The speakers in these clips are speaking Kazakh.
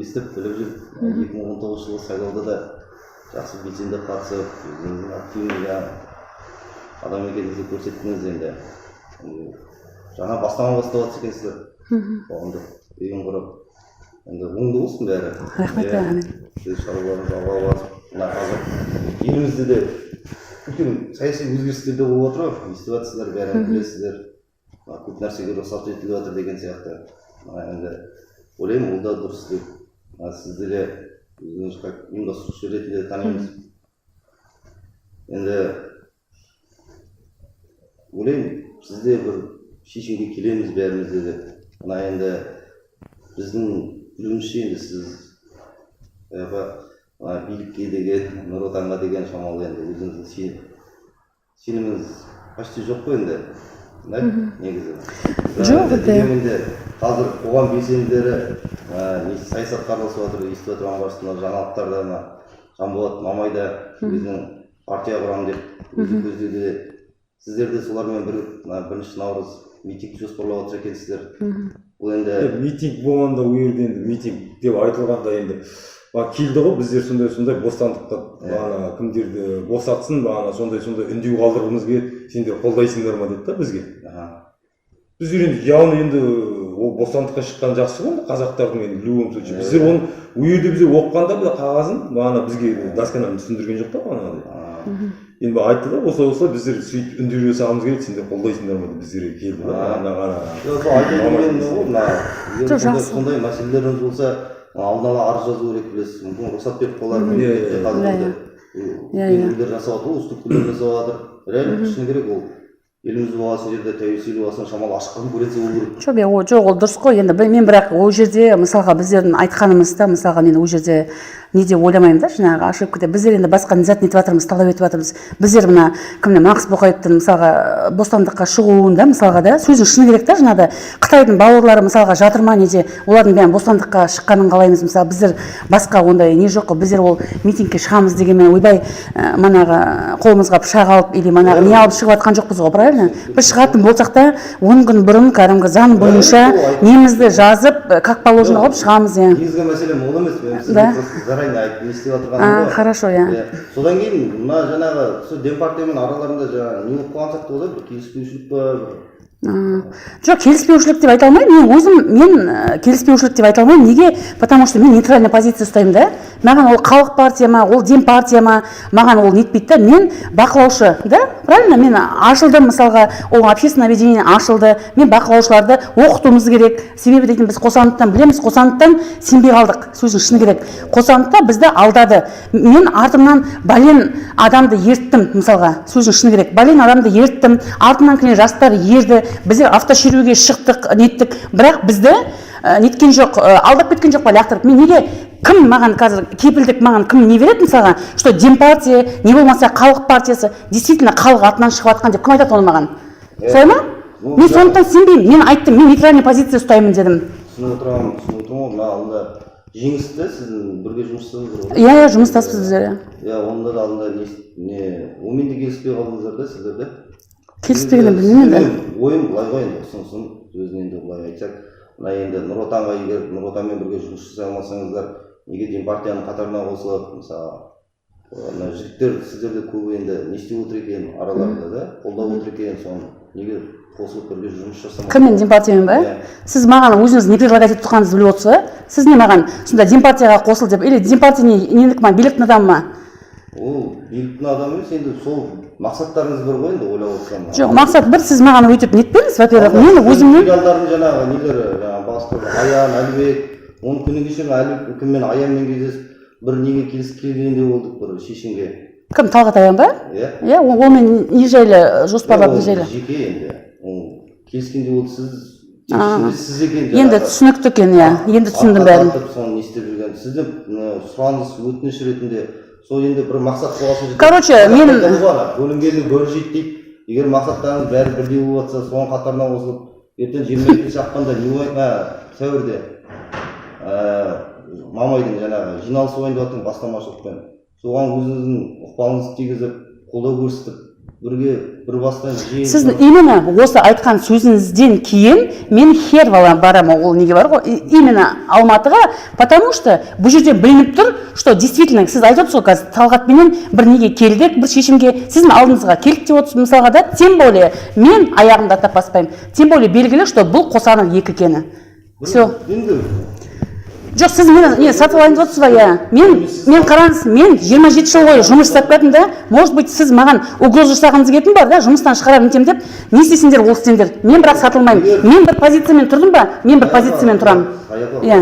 естіп біліп жүр. 2019 жылы сайлауда да жақсы белсенді қатысып, өзіңіздің активный адам екеніңізді көрсеттіңіз енді. Жаңа бастама бастап жатыр екенсіздер. Қоғамдық ұйым құрып. Енді оңды болсын бәрі. Рахмет, рахмет. Сіз шаруаларыңыз алға басып, мына қазір елімізде де үлкен саяси өзгерістер де болып отыр, естіп жатсыздар, бәрін білесіздер. Көп нәрсеге рұқсат етіліп жатыр деген сияқты. Енді ойлаймын, ол да дұрыс деп. Сізді де өзіңіз ұйымдастырушы ретінде танимыз. Енді ойлаймын, сізде бір шешімге келеміз бәрімізде деп. Мына енді біздің білуімізше енді сіз билікке деген, Нұр Отанға деген шамалы енді өзіңіздің сеніміңіз почти жоқ қой енді. Негізі. Жоқ, дегенде қазір қоғам белсенділері саясатқа араласып жатыр, естіп отырған барысында жаңалықтарда Жанболат Мамай да өзінің партия құрамын деп өзі көздеуде. Сіздер де солармен бірінші наурыз митинг жоспарлап отыр екенсіздер. Бұл енді митинг болғанда ол жерде енді митинг деп айтылғанда енді келді ғой, біздер сондай бостандыққа кімдерді босатсын, сондай үндеу қалдырғымыз келеді, сендер қолдайсыңдар ма деді да бізге. Біздер енді явно енді ол бостандыққа шыққан жақсы ғой, қазақтардың енді любом случае. Біздер оны ол жерде біздер оқығанда бұл қағазын бізге досконально түсіндірген жоқ та. Енді айтты да, осылай біздер сөйтіп үндеу жасағымыз келеді, сендер қолдайсыңдар ма деп біздерге келді да. Сондай мәселелеріңіз болса, алдын ала арыз жазу керек білесіз, мүмкін рұқсат беріп қолар келгендер жасап жатыр, уступкілер жасап жатыр. Реально шыны керек ол. Еліміз болған жерде тәуелсіздік болған шамалы ашық конкуренция болу керек. Жоқ, ол дұрыс қой. Енді мен бірақ ол жерде мысалға біздердің айтқанымызда, мысалға мен ол жерде не деп ойламаймын да, жаңағы ошибка. Біздер енді басқа нәзат етіп жатырмыз, талап етіп жатырмыз. Біздер мына кімне Мақсат Боқаевтың мысалға бостандыққа шығуында мысалға да сөзін шыны керек та, жаңағыда Қытайдың бауырлары мысалға жатыр ма, неде олардың бәрін бостандыққа шыққанын қалаймыз. Мысалы біздер басқа ондай не жоқ қой. Біздер ол митингке шығамыз дегенмен ойбай манағы қолымызға пышақ алып или манағы не алып шығып жатқан жоқпыз ғой, правильно? Біз шығатын болсақ та 10 күн бұрын кәдімгі заң бойынша немізді жазып, как положено қылып шығамыз. Негізгі мәселем ол емес, заранее айтып не істеп жатырғаным ғой. Хорошо, содан кейін мына жаңағы Демпартиямен араларында жаңағы не болып қалған сияқты ғой, бір келіспеушілік па? Жоқ, келіспеушілік деп айта алмаймын. Мен келіспеушілік деп айта алмаймын. Неге? Потому что мен нейтральный позиция ұстаймын да. Маған ол халық партия ма, ол Демпартия ма, маған ол нетпейді да. Мен бақылаушы, да? Правильно? Мен ашылдым, мысалға, ол общественное объединение ашылды. Мен бақылаушыларды оқытуымыз керек. Себебі дейтін біз Қосанұттан білеміз, Қосанұттан сенбей қалдық. Сөзін шыны керек. Қосанұтта бізді алдады. Мен артымнан бален адамды ерттім, мысалға. Сөзін шыны керек. Бален адамды ерттім. Артымнан келген жастар ерді. Біздер автошеруге шықтық, неттік, бірақ бізді неткен жоқ, алдап кеткен жоқ па, лақтырып. Мен неге, кім маған қазір кепілдік, маған кім не береді мысалға, что Демпартия, не болмаса халық партиясы действительно халық атынан шығып жатқан деп кім айтады оны маған? Солай ма? Мен сондықтан сенбеймін. Мен айттым, мен нейтральный позиция ұстаймын дедім. Түсініп отырмын, мына алдында жеңісті сіздің бірге жұмыстасыңыз ғой? Иә, жұмыстаспыз біздер. Онда да алдында онымен де келіспей қалдыңыздар да, сіздер де? Келіспегені білмеймін енді. Ойым былай ғой енді, ұсынысын сөзін енді былай айтсақ, мына енді Нұр Отанға егер Нұр Отанмен бірге жұмыс жасай алмасаңыздар, неге Демпартияның қатарына қосылып, мысалы жігіттер сіздерде көбі енді не істеп отыр екен араларында да, қолдап отыр екен, соны неге қосылып бірге жұмыс жасамай? Кіммен, Демпартиямен ба? Сіз маған өзіңіз не предлагать етіп тұрғаныңызды біліп отырсыз ба? Сіз не маған сонда Демпартияға қосыл деп, или Демпартия нендік ма, биліктің адамы ма? Ол биліктің адамы емес, енді сол мақсаттарыңыз бір ғой енді ойлап отырсам. Жоқ, мақсат бір, сіз маған өйтіп нетпеңіз, во-первых, мен өзімнен филиалдардың жаңағы нелері, бастығы Аян, Әлібек, оның күні кеше Әлібекпен Аянмен кездесіп, бір неге келгенде болдық, бір шешімге. Кім, Талғат Аян ба? Иә, онымен не жайлы жоспарлап, не жайлы? Жеке енді, келіскенде болды, сіз екен. Енді түсінікті екен, енді түсіндім бәрін. Соны не істеп жүрген, сізді сұраныс өтініш ретінде сол енді бір мақсат болғасын жетеді. Короче, мен бөлінгені бөлі жетті дейді. Егер мақсаттарыңыз бәрі бірдей болып жатса, соның қатарына қосылып, ертең 22 ақпанда сәуірде Мамайдың жаңағы жиналысы ойындап жатқан бастамашылықпен соған өзіңіздің ықпалыңызды тигізіп, қолдау көрсетіп, бірге бір бастан жиын. Сіз именно осы айтқан сөзіңізден кейін мен хер барамын, ол неге бар ғой, именно Алматыға, потому что бұл жерде білініп тұр, что действительно сіз айтып отырсыз ғой қазір Талғатпенен бір неге келдік, бір шешімге, сіздің алдыңызға келдік деп отырсыз мысалға да, тем более мен аяғымды аттап баспаймын, тем более белгілі, что бұл Қосанов 2 екені. Все. Жоқ, сіз мені сатып алайын деп отырсыз ба, иә. Мен қараңыз, мен 27 жыл бойы жұмыс жасап келдім да, может быть, сіз маған угроза жасағыңыз келетін бар да, жұмыстан шығарар нетем деп, не істейсіңдер, ол істеңдер. Мен бірақ сатылмаймын. Мен бір позициямен тұрдым ба, мен бір позициямен тұрамын. Иә.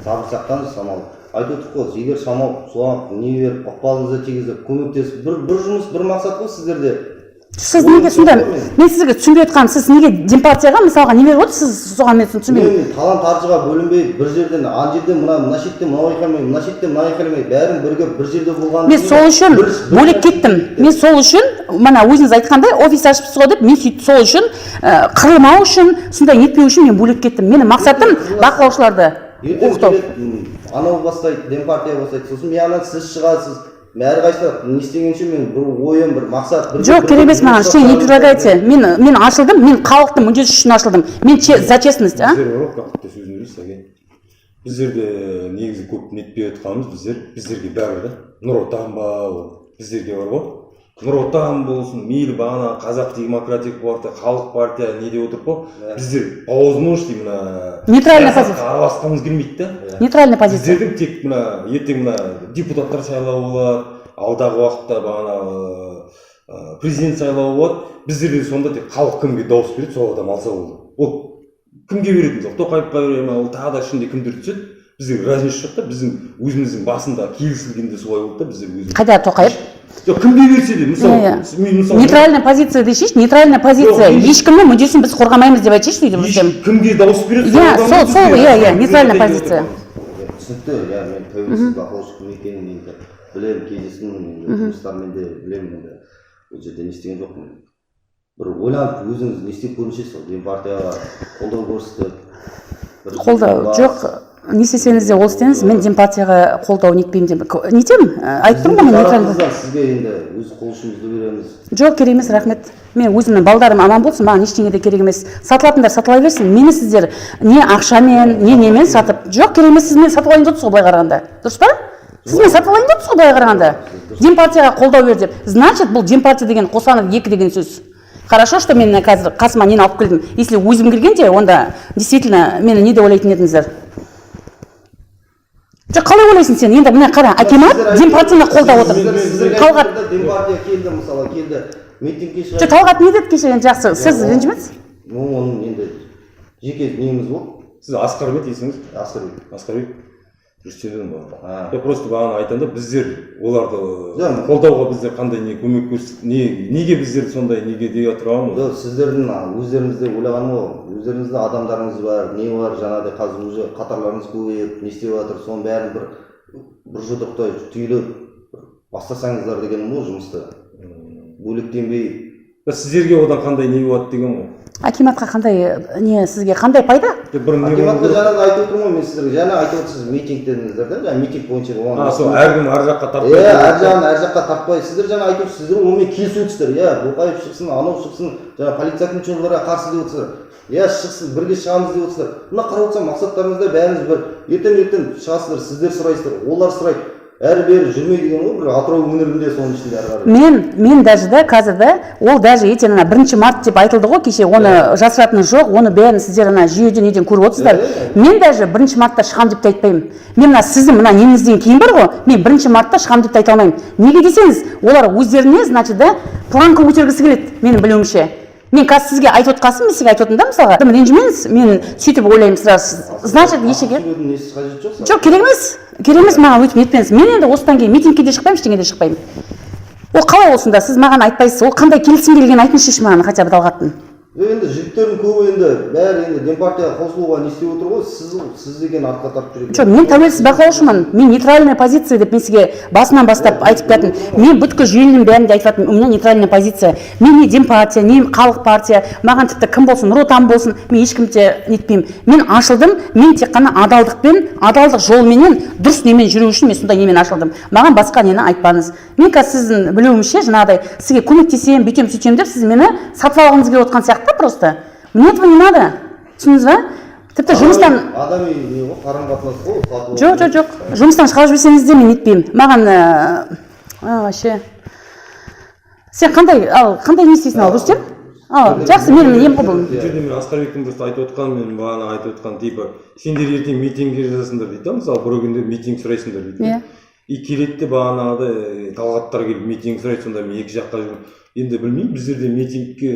Сабыр сақтаңыз, Самал. Айтып отырқ қой, егер Самал соған не беріп, ықпалыңызды тигізіп, көмектесіп, бір жұмыс, бір мақсат қой сіздерде. Сіз неге сонда, мен сізге түсінбей отқаным, сіз неге демпартияға мысалға не беріп отырсыз, соған мен түсінбеймін. Мен талан таржыға бөлінбей, бір жерден, ана жерде мына шетте мына айқайламай, мына шетте мына айқайламай, бәрін бірге бір жерде болған. Мен сол үшін бөлек кеттім. Мен сол үшін, мына өзіңіз айтқандай, офис ашыпсыз ғой деп, мен сөйтіп сол үшін, қырылмау үшін, сондай нетпеу үшін мен бөлек кеттім. Менің мақсатым бақылаушыларды оқыту. Анау бастайды, демпартия бастайды, сосын мен ана сіз шығасыз. Мәр қайсы не істегенше мен бір ойым, бір мақсат, бір жоқ, керек емес маған, ештеңе не предлагайте. Мен ашылдым, мен халықтың мүддесі үшін ашылдым. Мен за честность, а? Біздерде негізі көп нетпей отқанымыз, біздерге бәрі да. Нұр Отан ба, біздерге бар ғой. Нұр Отан болсын, мейлі бағана қазақ демократик партия, халық партия не деп отыр ғой. Біздер ауызмыш деймін, нейтральная позиция. Араласқанымыз келмейді да. Нейтральная позиция. Біздердің тек ертең депутаттар сайлауы болады, алдағы уақытта бағана президент сайлауы болады. Біздерде сонда тек халық кімге дауыс береді, сол адам алса болды. Ол кімге беретін жоқ, Тоқаевқа бере ме, ол тағы да ішінде кімдер түседі. Біздер разница жоқ та, біздің өзіміздің басында келісілгенде солай болды да, біздер өзіміз. Қайда Тоқаев? Жоқ, кімге берсе де, мысалы, нейтральная позиция дейсіз, нейтральная позиция. Ешкімнің мүддесін біз қорғамаймыз деп айтсайшы дейді бізден. Кімге дауыс береді? Иә, нейтральная позиция. Түсінікті, мен тәуелсіз бақылаушы кім екенін енді білемін, кездесемін, жұмыстармен де білемін, ол жерде не істеген жоқпын. Бір ойланып өзіңіз не істеп көрсеңіз, демпартияға қолдау көрсетіп. Қолдау жоқ, не істесеңіз де ол істеңіз, мен демпартияға қолдау нетпеймін деп. Нетем? Айттым ғой мен нейтральный. Сізге енді өз қол ұшымызды береміз. Жоқ, керек емес, рахмет. Мен өзімнің балдарым аман болсын, маған ештеңе де керек емес. Сатылатындар сатыла берсін. Мені сіздер не ақшамен, не немен сатып. Жоқ, керек емес, сіз мен сатып алайын деп тұрсыз ғой былай қарағанда. Дұрыс па? Сіз мен сатып алайын деп тұрсыз ғой былай қарағанда. Демпартияға қолдау бер деп. Значит, бұл демпартия деген Қосанов 2 деген сөз. Хорошо, что мен қазір қасыма нені алып келдім. Если өзім келгенде, онда действительно мені не деп ойлайтын едіңіздер. Жоқ, қалай ойлайсың сен? Енді міне қара, акимат демпартияны қолдап отыр. Талғат демпартия келді, мысалы, келді. Митингке шығады. Жоқ, Талғат не деді кеше жақсы? Сіз ренжімедіңіз? Оның енді жеке неміз болды. Сіз Асқарбек есіңіз? Асқарбек. Жүрсеңіз ба? Просто бағана айтқанда біздер оларды қолдауға біздер қандай не көмек көрсетіп, неге біздер сондай неге деп отырамыз? Жоқ, сіздердің өздеріңізде ойлағаным ғой, өздеріңізде адамдарыңыз бар, не бар, жаңағыдай қазір уже қатарларыңыз көбейіп, не істеп жатыр, соның бәрін бір жұдырықтай түйіліп бастасаңыздар дегенім ғой жұмысты. Бөлектенбей. Сіздерге одан қандай не болады деген ғой? Акиматқа қандай не сізге қандай пайда? Акиматқа жаңа айтып отырмын ғой, мен сіздерге жаңа айтып отырсыз митингтеріңіздер да, жаңа митинг бойынша болған. Сол әркім ар жаққа тартпай. Әр жағын ар жаққа тартпай. Сіздер жаңа айтып отырсыз, сіздер онымен келісіп отырсыздар. Боқаев шықсын, анау шықсын, жаңа полиция қызметкерлерге қарсы деп отырсыздар. Шықсын, бірге шығамыз деп отырсыздар. Мына қарап отырсам мақсаттарыңызда бәріңіз бір. Ертең шығасыздар, сіздер сұрайсыздар, олар сұрайды. Әрі-бері жүрмей деген ғой, бір Атырау өңірінде соның ішінде әрі қарай. Мен даже да қазір да, ол даже ертең 1 март деп айтылды ғой кеше, оны жасыратыны жоқ, оны бәрін сіздер жүйеден неден көріп отырсыздар. Мен даже 1 мартта шығам деп те айтпаймын. Мен мына сіздің мына неңізден кейін бар ғой, мен 1 мартта шығам деп те айта алмаймын. Неге десеңіз, олар өздеріне, значит да, планка көтергісі келеді, менің білуімше. Мен қазір сізге айтып отқасын, мен сізге айтып отырмын да, мысалға. Ренжімеңіз, мен сөйтіп ойлаймын сразу. Значит, ешеге. Жоқ, керек емес, маған өйтіп нетпеңіз. Мен енді осыдан кейін митингке де шықпаймын, ештеңеге де шықпаймын. Ол қалай болсын да, сіз маған айтпайсыз, ол қандай келісім келгенін айтыңызшы маған, хотя бы Талғаттың. Енді жігіттердің көбі енді бәрі енді Демпартияға қосылуға не істеп отыр ғой, сіз деген артқа тартып жүрген. Жоқ, мен тәуелсіз байқаушымын. Мен нейтральная позиция деп мен сізге басынан бастап айтып келдім. Мен бүткіл желінің бәрінде айтып жатырмын, у меня нейтральная позиция. Мен не Демпартия, не халық партия, маған тіпті кім болсын, Нұр Отан болсын, мен ешкімде нетпеймін. Мен ашылдым, мен тек қана адалдықпен, адалдық жолменен, дұрыс немен жүру үшін мен сондай немен ашылдым. Маған басқа нені айтпаңыз. Мен қазір сіздің білуімше жаңағыдай сізге көмектесем, бүйтем, сөйтем деп сіз мені сатып алғыңыз келіп отқан сияқты просто. Мне этого не надо. Түсіндіңіз ба? Тіпті жұмыстан адами не ғой, қарым-қатынас қой. Жоқ. Жұмыстан шығарып жіберсеңіз де мен нетпеймін. Маған вообще сен қандай не істейсің ал, Рүстем? Жақсы, менің нем ғой бұл. Бұл жерде мен Асқарбектің просто айтып отқан, мен бағана айтып отқан типа сендер ертең митингке жазасыңдар дейді, мысалы бір күнде митинг сұрайсыңдар дейді. Иә. И келеді бағанағыдай талғаттар келіп митинг сұрайды, сонда мен екі жаққа жүрмін. Енді білмеймін, біздерде митингке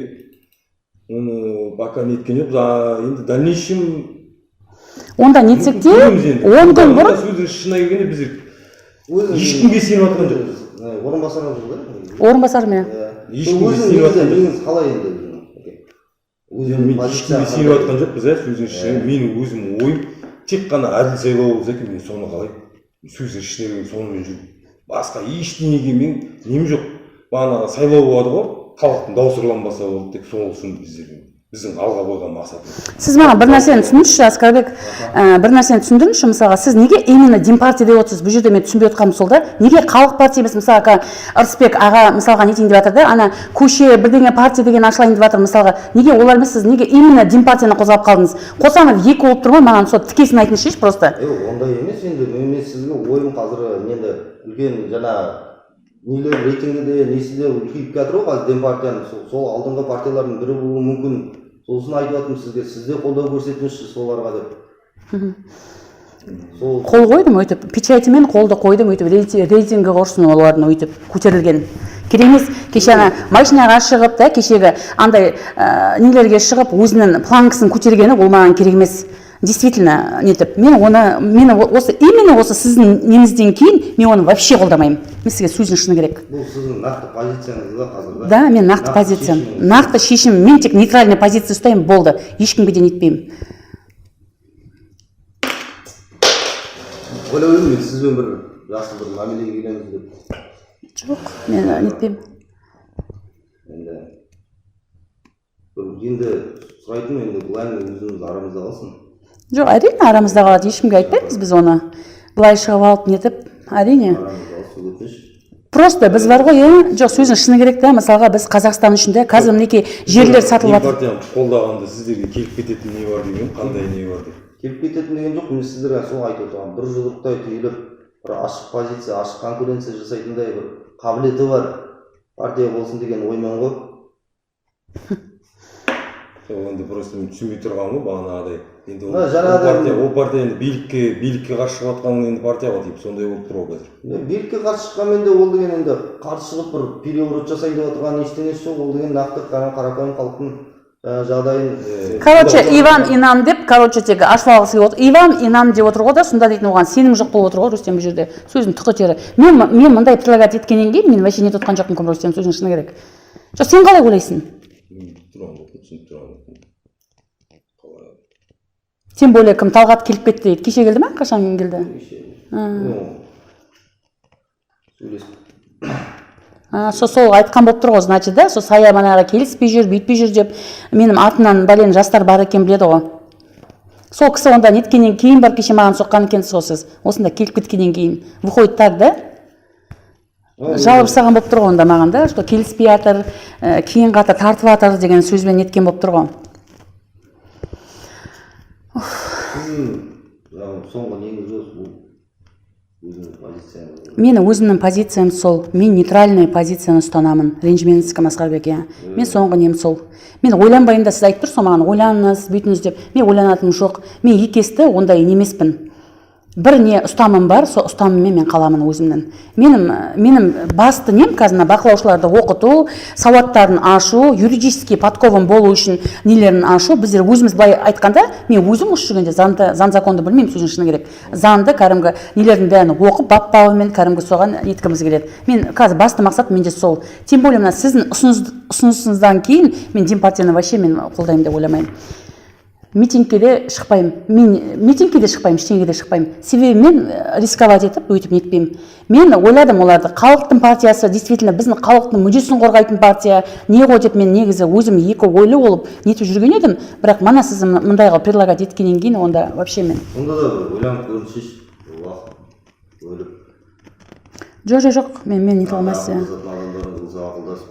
оны пока неткен жоқ. Енді дальнейшем онда нетсек те 10 күн бұрын сөздің шынына келгенде біздер ешкімге сеніп жатқан жоқпыз. Орынбасарыңыз ғой. Орынбасар мен. Ешкімге сеніп жатқан жоқпыз. Өзіңіз қалай енді? Мен ешкімге сеніп жатқан жоқпыз, сөздің шынына. Менің өзім ойым тек қана әділ сайлау болса екен, мен соны қалаймын. Сөздің ішіне сонымен жүрмін. Басқа ештеңеге мен нем жоқ. Бағанағы сайлау болады ғой, халықтың дауысы ұрланбаса болды, тек сол үшін біздің алға қойған мақсатымыз. Сіз маған бір нәрсені түсіндіріңізші, Асқарбек, бір нәрсені түсіндіріңізші, мысалға, сіз неге именно Демпартия деп отырсыз? Бұл жерде мен түсінбей отқаным сол да. Неге халық партия емес, мысалға, Ырысбек аға мысалға нетейін деп жатыр да, ана көше бірдеңе партия деген ашылайын деп жатыр, мысалға. Неге олар емес, сіз неге именно Демпартияны қозғап қалдыңыз? Қосаңыз екі болып тұр ма, маған сол тікесін айтыңызшы просто. Ондай емес енді, мен сізге ойым қазір енді үлкен жаңа нелер рейтингіде несіде үлкейіп жатыр ғой, қазір Демпартияның сол алдыңғы партиялардың бірі болуы мүмкін. Сосын айтып жатырмын сізге, сізде қолдау көрсетіңізші соларға деп. Қол қойдым өйтіп, печатімен қолды қойдым өйтіп, рейтингі құрсын олардың өйтіп көтерілген. Керек емес, кеше ана машинаға шығып та, кешегі андай нелерге шығып өзінің планкасын көтергені ол маған керек емес. Действительно нетіп, мені осы именно осы сіздің немізден кейін мен оны вообще қолдамаймын. Мен сізге сөздің шыны керек. Бұл сіздің нақты позицияңыз да қазір да? Да, мен нақты позициям, нақты шешім. Мен тек нейтральный позиция ұстаймын, болды. Ешкімге де нетпеймін. Ойлаймын мен сізбен бір жақсы бір мәмілеге келеміз деп. Жоқ, мен нетпеймін. Енді сұрайтын енді бұлай өзіміз арамызда қалсын. Жоқ, әрине арамызда қалады, ешкімге айтпаймыз біз оны. Былай шығып алып нетіп, әрине. Просто біз бар ғой, жоқ, сөздің шыны керек та, мысалға біз Қазақстан ішінде қазір мінекей жерлер сатылып жатыр. Партияны қолдағанда сіздерге келіп кететін не бар деген, қандай не бар деп. Келіп кететін деген жоқ, мен сіздерге сол айтып отырған бір жұдырықтай түйіліп, бір ашық позиция, ашық конкуренция жасайтындай бір қабілеті бар партия болсын деген оймен ғой. Енді просто мен түсінбей тұрғаным ғой, бағанағыдай. Енді ол партия енді билікке қарсы шығып жатқан енді партия ғой дейіп, сондай болып тұр ғой қазір. Билікке қарсы шыққанмен де ол деген енді қарсы шығып бір переворот жасайын деп отырған ештеңесі жоқ, ол деген нақты қарапайым халықтың жағдайын. Короче, Иван Инам деп, тегі ашып алғысы келіп отыр. Иван Инам деп отыр ғой да, сонда дейтін оған сенім жоқ болып отыр ғой, Рүстем, бұл жерде. Сөзім тұқы тері. Мен мындай предлагать еткеннен кейін мен вообще не тұтқан жоқпын, Рүстем, сөзің шыны керек. Жоқ, сен қалай ойлайсың? Тем более кім Талғат келіп кетті дейді. Кеше келді ма? Қашан келді? Сол айтқан болып тұр ғой, значит, да? Сол сая манағы келіспей жүр, бүйтпей жүр деп, менің артынан бәлен жастар бар екен біледі ғой. Сол кісі онда неткеннен кейін бар, кеше маған соққан екенсіз ғой сіз. Осында келіп кеткеннен кейін. Выходит так, да? Жалып саған болып тұр ғой онда маған, да? Что келіспей жатыр, кейін қата тартып жатыр деген сөзбен неткен болып тұр ғой. Соңғы негізі өзінің позицияңыз. Менің өзімнің позициям сол. Мен нейтральный позицияны ұстанамын. Ренжімеңіз, Асқарбек, мен соңғы нем сол. Мен ойланбаймын да, сіз айтып тұрсыз маған, ойланыңыз, бүйтіңіз деп. Мен ойланатыным жоқ. Мен екесті ондай немеспін. бір не ұстанымым бар, сол ұстаныммен мен қаламын өзімнің. Менің басты нем қазір бақылаушыларды оқыту, сауаттарын ашу, юридический подковым болу үшін нелерін ашу. Біздер өзіміз былай айтқанда, мен өзім осы жүргенде заң законды білмеймін, сөздің шыны керек. Заңды кәдімгі нелердің бәрін оқып, бап-бабымен кәдімгі соған неткіміз келеді. Мен қазір басты мақсат менде сол. Тем более мына сіздің ұсынысыңыздан кейін мен Демпартияны вообще мен қолдаймын деп ойламаймын. Митингке де шықпаймын. Митингке де шықпаймын, ештеңеге де шықпаймын. Себебі мен рисковать етіп, өйтіп нетпеймін. Мен ойладым оларды, халықтың партиясы, действительно біздің халықтың мүддесін қорғайтын партия, не ғой деп мен негізі өзім екі ойлы болып нетіп жүрген едім, бірақ мана сіз мындайға предлагать еткеннен кейін онда вообще мен. Онда да ойланып көрсеш, уақыт ойлып. Жоқ, мен нете алмайсыз. Адамдардың ақылдасып,